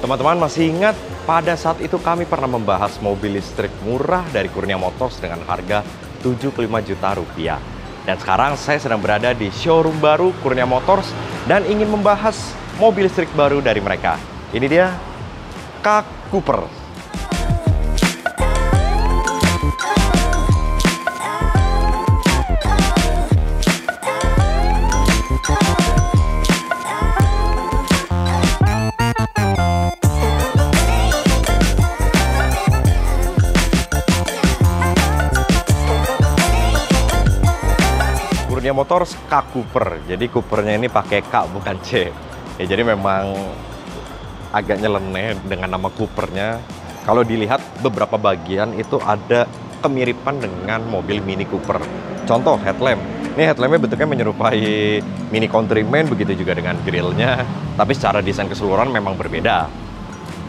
Teman-teman masih ingat pada saat itu kami pernah membahas mobil listrik murah dari Kurnia Motors dengan harga 75 juta rupiah. Dan sekarang saya sedang berada di showroom baru Kurnia Motors dan ingin membahas mobil listrik baru dari mereka. Ini dia K Cooper. Kurnia Motors K Cooper. Jadi Coopernya ini pakai K bukan C. Ya, jadi memang agak nyeleneh dengan nama Coopernya. Kalau dilihat beberapa bagian itu ada kemiripan dengan mobil Mini Cooper. Contoh headlamp. Ini headlampnya bentuknya menyerupai Mini Countryman, begitu juga dengan grillnya. Tapi secara desain keseluruhan memang berbeda.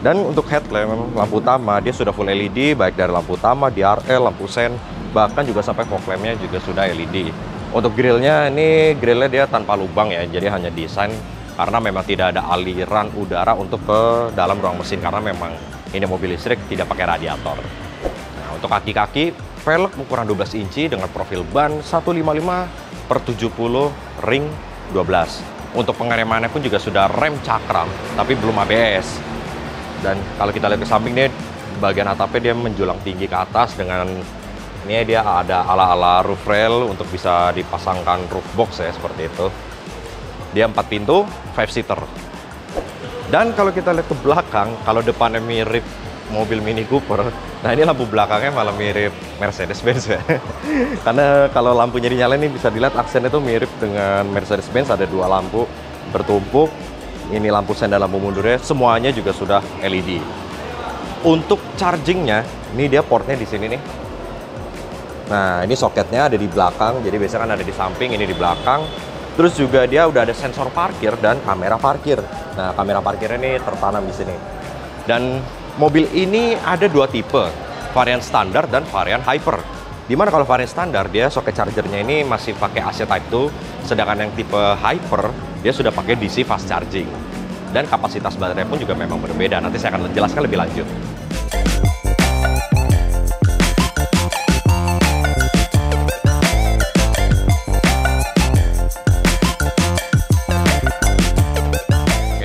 Dan untuk headlamp, lampu utama dia sudah full LED, baik dari lampu utama, DRL, lampu sen, bahkan juga sampai fog lampnya juga sudah LED. Untuk grillnya, ini grillnya dia tanpa lubang ya, jadi hanya desain karena memang tidak ada aliran udara untuk ke dalam ruang mesin karena memang ini mobil listrik tidak pakai radiator. Nah, untuk kaki-kaki, velg ukuran 12 inci dengan profil ban 155/70 ring 12. Untuk pengeremannya pun juga sudah rem cakram, tapi belum ABS. Dan kalau kita lihat ke samping nih, bagian atapnya dia menjulang tinggi ke atas dengan ini dia ada ala-ala roof rail untuk bisa dipasangkan roof box ya, seperti itu. Dia 4 pintu, 5 seater. Dan kalau kita lihat ke belakang, kalau depannya mirip mobil Mini Cooper, nah ini lampu belakangnya malah mirip Mercedes-Benz ya. Karena kalau lampunya dinyalain ini bisa dilihat aksennya itu mirip dengan Mercedes-Benz, ada 2 lampu bertumpuk. Ini lampu sen dan lampu mundurnya, semuanya juga sudah LED. Untuk chargingnya, ini dia portnya di sini nih. Nah, ini soketnya ada di belakang, jadi biasanya kan ada di samping, ini di belakang. Terus juga dia udah ada sensor parkir dan kamera parkir. Nah, kamera parkirnya ini tertanam di sini. Dan mobil ini ada 2 tipe, varian standar dan varian hyper. Dimana kalau varian standar, dia soket chargernya ini masih pakai AC Type 2, sedangkan yang tipe hyper, dia sudah pakai DC fast charging. Dan kapasitas baterai pun juga memang berbeda, nanti saya akan jelaskan lebih lanjut.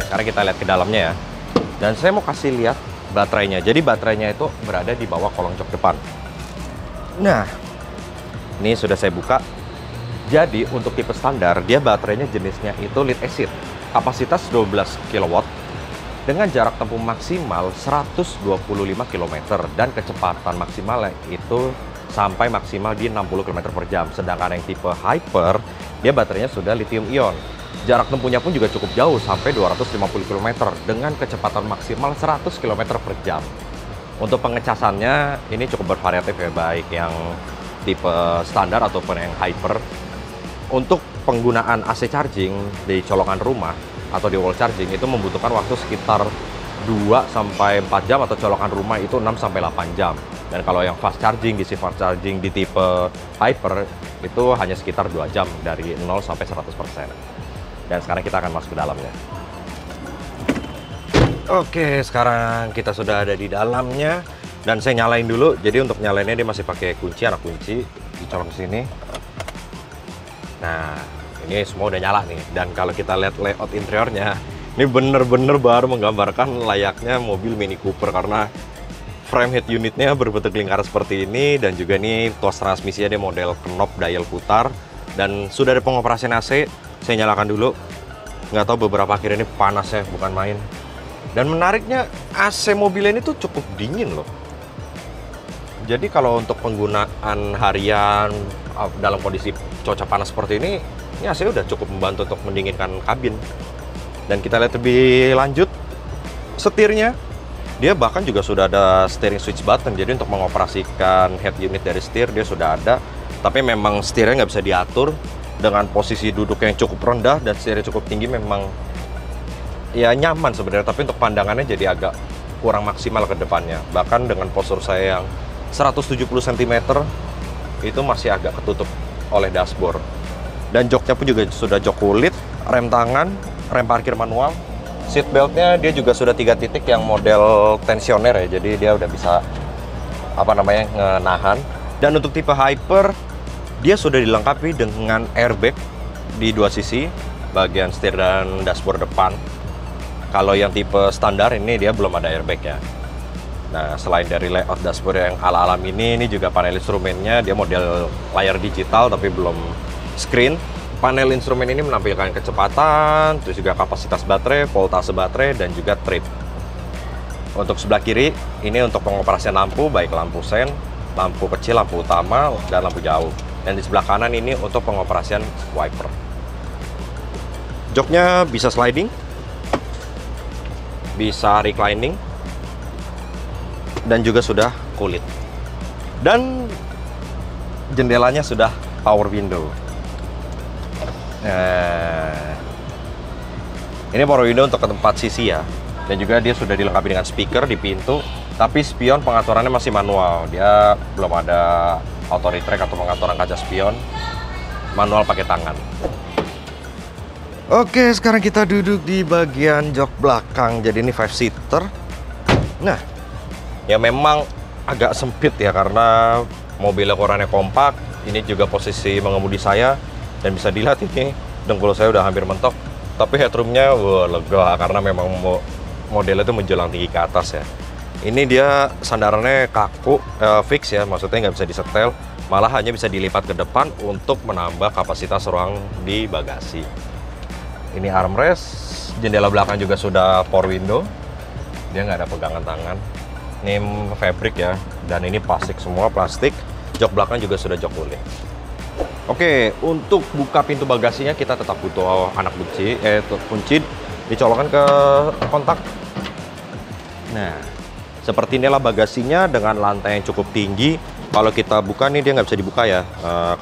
Sekarang kita lihat ke dalamnya ya. Dan saya mau kasih lihat baterainya. Jadi baterainya itu berada di bawah kolong jok depan. Nah, ini sudah saya buka. Jadi untuk tipe standar, dia baterainya jenisnya itu lead acid. Kapasitas 12 kW dengan jarak tempuh maksimal 125 km dan kecepatan maksimalnya itu sampai maksimal di 60 km per jam. Sedangkan yang tipe hyper, dia baterainya sudah lithium ion. Jarak tempuhnya pun juga cukup jauh, sampai 250 km dengan kecepatan maksimal 100 km per jam. Untuk pengecasannya ini cukup bervariatif ya, baik yang tipe standar ataupun yang hyper. Untuk penggunaan AC charging di colokan rumah atau di wall charging itu membutuhkan waktu sekitar 2-4 jam, atau colokan rumah itu 6-8 jam. Dan kalau yang fast charging, DC fast charging di tipe hyper itu hanya sekitar 2 jam dari 0-100%. Dan sekarang kita akan masuk ke dalamnya. Oke, sekarang kita sudah ada di dalamnya. Dan saya nyalain dulu. Jadi untuk nyalainnya dia masih pakai kunci, anak kunci. Dicolok sini. Nah, ini semua udah nyala nih. Dan kalau kita lihat layout interiornya, ini bener-bener baru menggambarkan layaknya mobil Mini Cooper. Karena frame head unitnya berbentuk lingkaran seperti ini. Dan juga nih tuas transmisinya dia model knob dial putar. Dan sudah ada pengoperasian AC. Saya nyalakan dulu. Nggak tahu beberapa akhir ini panas ya, bukan main. Dan menariknya AC mobil ini tuh cukup dingin loh. Jadi kalau untuk penggunaan harian dalam kondisi cuaca panas seperti ini AC udah cukup membantu untuk mendinginkan kabin. Dan kita lihat lebih lanjut, setirnya. Dia bahkan juga sudah ada steering switch button. Jadi untuk mengoperasikan head unit dari setir dia sudah ada. Tapi memang setirnya nggak bisa diatur. Dengan posisi duduk yang cukup rendah dan setirnya cukup tinggi, memang ya nyaman sebenarnya. Tapi untuk pandangannya jadi agak kurang maksimal ke depannya. Bahkan dengan postur saya yang 170 cm itu masih agak ketutup oleh dashboard. Dan joknya pun juga sudah jok kulit, rem tangan, rem parkir manual, Seat beltnya dia juga sudah 3 titik yang model tensioner ya, jadi dia udah bisa apa namanya ngenahan. Dan untuk tipe Hyper dia sudah dilengkapi dengan airbag di 2 sisi, bagian setir dan dashboard depan. Kalau yang tipe standar ini dia belum ada airbag ya. Nah, selain dari layout dashboard yang ala-ala ini juga panel instrumennya dia model layar digital tapi belum screen. Panel instrumen ini menampilkan kecepatan, terus juga kapasitas baterai, voltase baterai, dan juga trip. Untuk sebelah kiri, ini untuk pengoperasian lampu, baik lampu sen, lampu kecil, lampu utama, dan lampu jauh. Dan di sebelah kanan ini untuk pengoperasian wiper. Joknya bisa sliding, bisa reclining, dan juga sudah kulit. Dan jendelanya sudah power window. Nah, ini power window untuk ke 4 sisi ya. Dan juga dia sudah dilengkapi dengan speaker di pintu. Tapi spion pengaturannya masih manual. Dia belum ada auto retract atau pengaturan kaca spion. Manual pakai tangan. Oke, sekarang kita duduk di bagian jok belakang. Jadi ini 5-seater. Nah, ya memang agak sempit ya karena mobilnya ukurannya kompak. Ini juga posisi mengemudi saya. Dan bisa dilihat ini dengkul saya udah hampir mentok. Tapi headroomnya lega karena memang modelnya itu menjulang tinggi ke atas ya. Ini dia sandarannya kaku, fix ya, maksudnya nggak bisa disetel. Malah hanya bisa dilipat ke depan untuk menambah kapasitas ruang di bagasi. Ini armrest, jendela belakang juga sudah power window. Dia nggak ada pegangan tangan. Ini fabric ya, dan ini plastik semua, plastik. Jok belakang juga sudah jok kulit. Oke, untuk buka pintu bagasinya kita tetap butuh anak kunci dicolokkan ke kontak. Nah, seperti inilah bagasinya dengan lantai yang cukup tinggi. Kalau kita buka nih dia nggak bisa dibuka ya,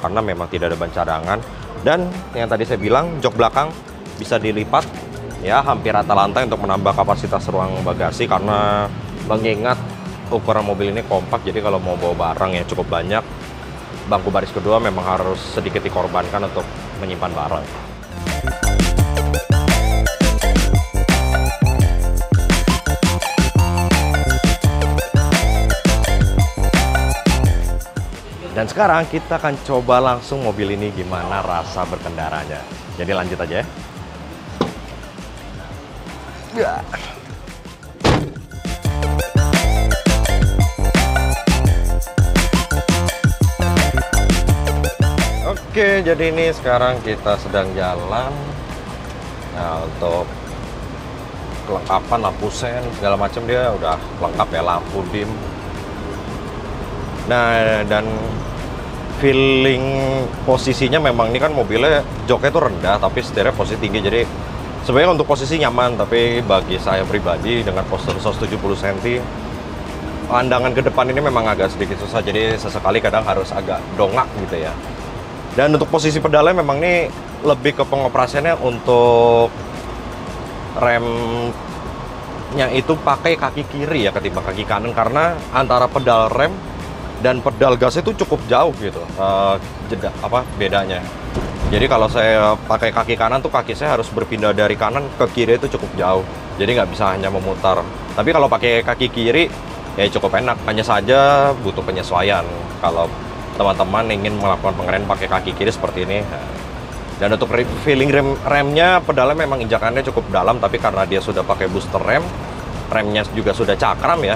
karena memang tidak ada ban cadangan. Dan yang tadi saya bilang jok belakang bisa dilipat ya hampir rata lantai untuk menambah kapasitas ruang bagasi karena mengingat ukuran mobil ini kompak. Jadi kalau mau bawa barang ya cukup banyak. Bangku baris kedua memang harus sedikit dikorbankan untuk menyimpan barang. Dan sekarang kita akan coba langsung mobil ini gimana rasa berkendaranya. Jadi lanjut aja ya. Oke, jadi ini sekarang kita sedang jalan. Nah, untuk kelengkapan lampu sen segala macam dia udah lengkap ya, lampu dim. Nah, dan feeling posisinya memang ini kan mobilnya joknya itu rendah tapi setirnya posisi tinggi. Jadi sebenarnya untuk posisi nyaman, tapi bagi saya pribadi dengan postur 170 cm pandangan ke depan ini memang agak sedikit susah. Jadi sesekali kadang harus agak dongak gitu ya. Dan untuk posisi pedalnya memang ini lebih ke pengoperasiannya untuk remnya itu pakai kaki kiri ya ketimbang kaki kanan, karena antara pedal rem dan pedal gas itu cukup jauh gitu bedanya. Jadi kalau saya pakai kaki kanan tuh kaki saya harus berpindah dari kanan ke kiri itu cukup jauh. Jadi nggak bisa hanya memutar. Tapi kalau pakai kaki kiri ya cukup enak. Hanya saja butuh penyesuaian kalau teman-teman ingin melakukan pengereman pakai kaki kiri seperti ini. Dan untuk feeling remnya, pedalnya memang injakannya cukup dalam, tapi karena dia sudah pakai booster remnya juga sudah cakram ya,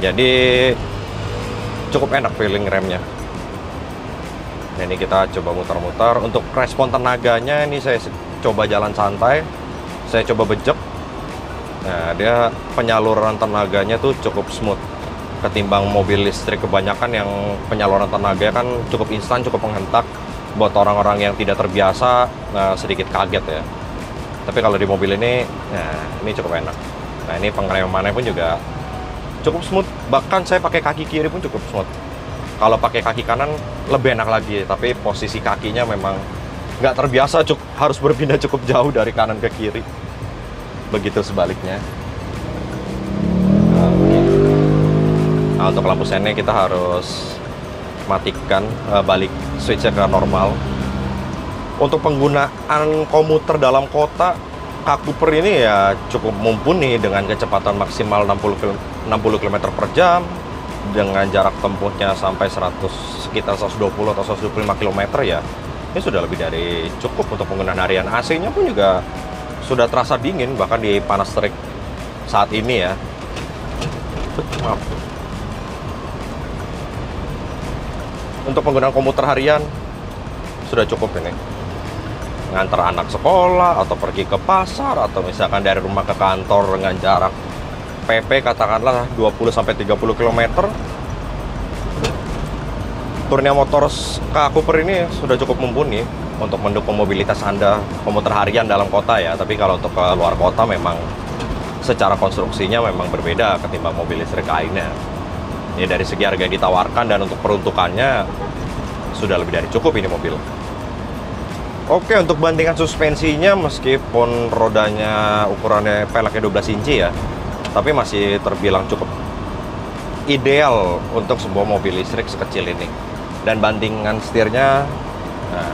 jadi cukup enak feeling remnya. Nah, ini kita coba muter-muter. Untuk respon tenaganya ini saya coba jalan santai, saya coba bejek. Nah, dia penyaluran tenaganya tuh cukup smooth ketimbang mobil listrik kebanyakan yang penyaluran tenaga kan cukup instan, cukup menghentak. Buat orang-orang yang tidak terbiasa sedikit kaget ya. Tapi kalau di mobil ini, nah ini cukup enak. Nah, ini pengeremannya pun juga cukup smooth. Bahkan saya pakai kaki kiri pun cukup smooth. Kalau pakai kaki kanan lebih enak lagi, tapi posisi kakinya memang nggak terbiasa, harus berpindah cukup jauh dari kanan ke kiri. Begitu sebaliknya. Nah, untuk lampu sennya kita harus matikan, balik switchnya ke normal. Untuk penggunaan komuter dalam kota Cooper ini ya cukup mumpuni dengan kecepatan maksimal 60 km per jam, dengan jarak tempuhnya sampai sekitar 120 atau 125 km ya. Ini sudah lebih dari cukup untuk penggunaan harian. AC-nya pun juga sudah terasa dingin bahkan di panas terik saat ini ya. Maaf. Untuk penggunaan komuter harian sudah cukup ini. Ngantar anak sekolah atau pergi ke pasar atau misalkan dari rumah ke kantor dengan jarak PP katakanlah 20-30 km. Kurnia Motors Cooper ini sudah cukup mumpuni untuk mendukung mobilitas Anda komuter harian dalam kota ya. Tapi kalau untuk ke luar kota memang secara konstruksinya memang berbeda ketimbang mobil listrik lainnya. Ini dari segi harga yang ditawarkan dan untuk peruntukannya sudah lebih dari cukup ini mobil. Oke, untuk bandingan suspensinya meskipun rodanya ukurannya peleknya 12 inci ya, tapi masih terbilang cukup ideal untuk sebuah mobil listrik sekecil ini. Dan bandingan setirnya, nah,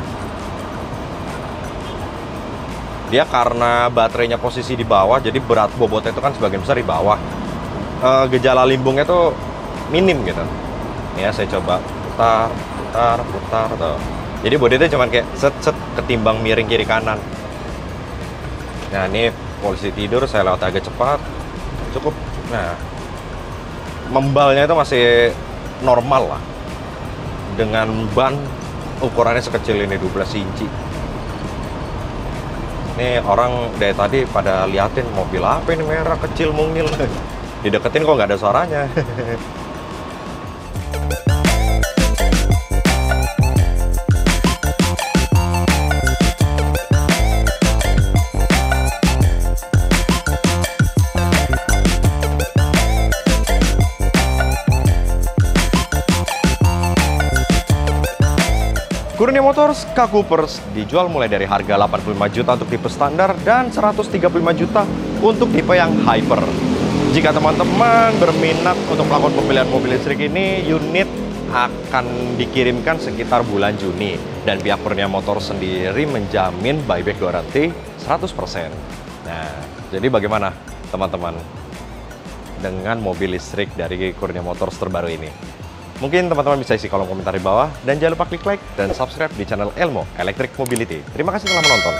dia karena baterainya posisi di bawah, jadi berat bobotnya itu kan sebagian besar di bawah. Gejala limbungnya tuh minim gitu. Ya, saya coba putar tuh. Jadi bodinya cuma kayak set ketimbang miring kiri kanan. Nah, ini posisi tidur saya lewat agak cepat, cukup. Nah, membalnya itu masih normal lah dengan ban ukurannya sekecil ini 12 inci. Ini orang dari tadi pada liatin mobil apa ini merah kecil mungil. Dideketin kok nggak ada suaranya. Kurnia Motors Cooper dijual mulai dari harga 85 juta untuk tipe standar dan 135 juta untuk tipe yang hyper. Jika teman-teman berminat untuk melakukan pembelian mobil listrik ini, unit akan dikirimkan sekitar bulan Juni. Dan pihak Kurnia Motors sendiri menjamin buyback guarantee 100%. Nah, jadi bagaimana teman-teman dengan mobil listrik dari Kurnia Motors terbaru ini? Mungkin teman-teman bisa isi kolom komentar di bawah. Dan jangan lupa klik like dan subscribe di channel Elmo Electric Mobility. Terima kasih telah menonton.